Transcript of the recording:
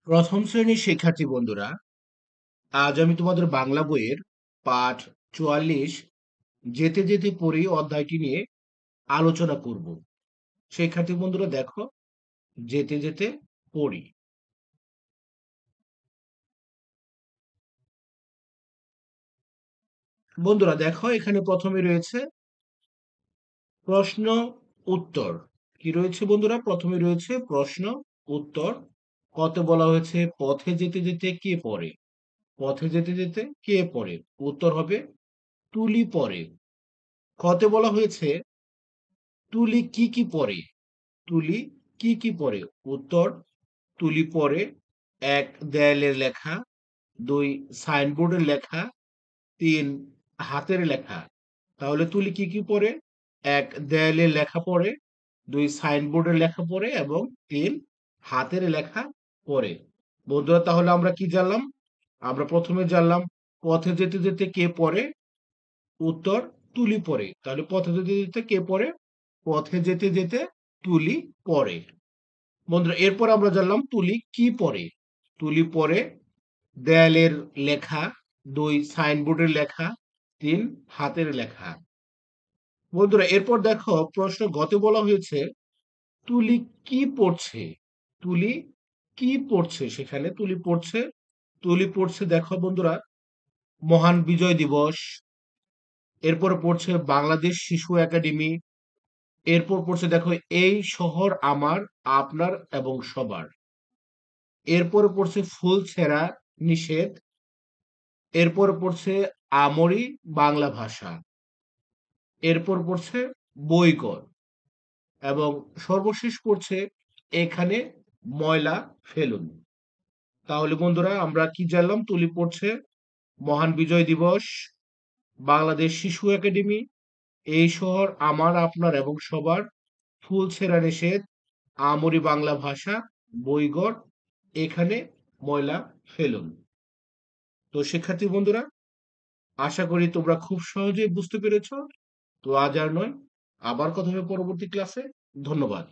প্রথম শ্রেণীর শিক্ষার্থী বন্ধুরা, আজ আমি তোমাদের বাংলা বইয়ের পাঠ ৪৪ যেতে যেতে পড়ি অধ্যায়টি নিয়ে আলোচনা করব। শিক্ষার্থী বন্ধুরা দেখো, যেতে যেতে পড়ি। বন্ধুরা দেখো, এখানে প্রথমে রয়েছে প্রশ্ন উত্তর। কি রয়েছে বন্ধুরা? প্রথমে রয়েছে প্রশ্ন উত্তর। কতে বলা হয়েছে পথে যেতে যেতে কে পড়ে? পথে যেতে যেতে কে পড়ে? উত্তর হবে তুলি পড়ে। খতে বলা হয়েছে তুলি কি কি পড়ে? তুলি কি কি পড়ে? উত্তর, তুলি পড়ে ১ দেয়ালের লেখা, ২ সাইনবোর্ডের লেখা, ৩ হাতের লেখা। তাহলে তুলি কি কি পড়ে? ১ দেয়ালের লেখা পড়ে, ২ সাইনবোর্ডের লেখা পড়ে এবং ৩ হাতের লেখা পড়ে। বন্ধুরা তাহলে আমরা কি জানলাম? আমরা প্রথমে জানলাম পথে যেতে যেতে কে পড়ে? উত্তর, তুলি পড়ে। তাহলে পথে যেতে যেতে কে পড়ে? পথে যেতে যেতে তুলি পড়ে। বন্ধুরা এরপর আমরা জানলাম তুলি কি পড়ে? তুলি পড়ে দেয়ালের লেখা, ২ সাইনবোর্ডের লেখা, ৩ হাতের লেখা। বন্ধুরা এরপর দেখো প্রশ্ন গতে বলা হয়েছে তুলি কি পড়ছে? তুলি কি পড়ছে? সেখানে তুলি পড়ছে দেখো বন্ধুরা মহান বিজয় দিবস, এরপরে পড়ছে বাংলাদেশ শিশু একাডেমি, এরপর পড়ছে দেখো এই শহর আমার, আপনার এবং সবার। এরপরে পড়ছে ফুল ছেঁড়া নিষেধ, এরপর পড়ছে আমরি বাংলা ভাষা, এরপর পড়ছে বইকট এবং সর্বশেষ পড়ছে এখানে ময়লা ফেলুন। তাহলে বন্ধুরা আমরা কি জানলাম? তুলি পড়ছে মহান বিজয় দিবস, বাংলাদেশ শিশু একাডেমি, এই শহর আমার আপনার এবং সবার, ফুল ছেঁড়া নিষেধ, আমরি বাংলা ভাষা, বইকট, এখানে ময়লা ফেলুন। তো শিক্ষার্থী বন্ধুরা, আশা করি তোমরা খুব সহজেই বুঝতে পেরেছ। তো আজ আর নয়, আবার কথা হবে পরবর্তী ক্লাসে। ধন্যবাদ।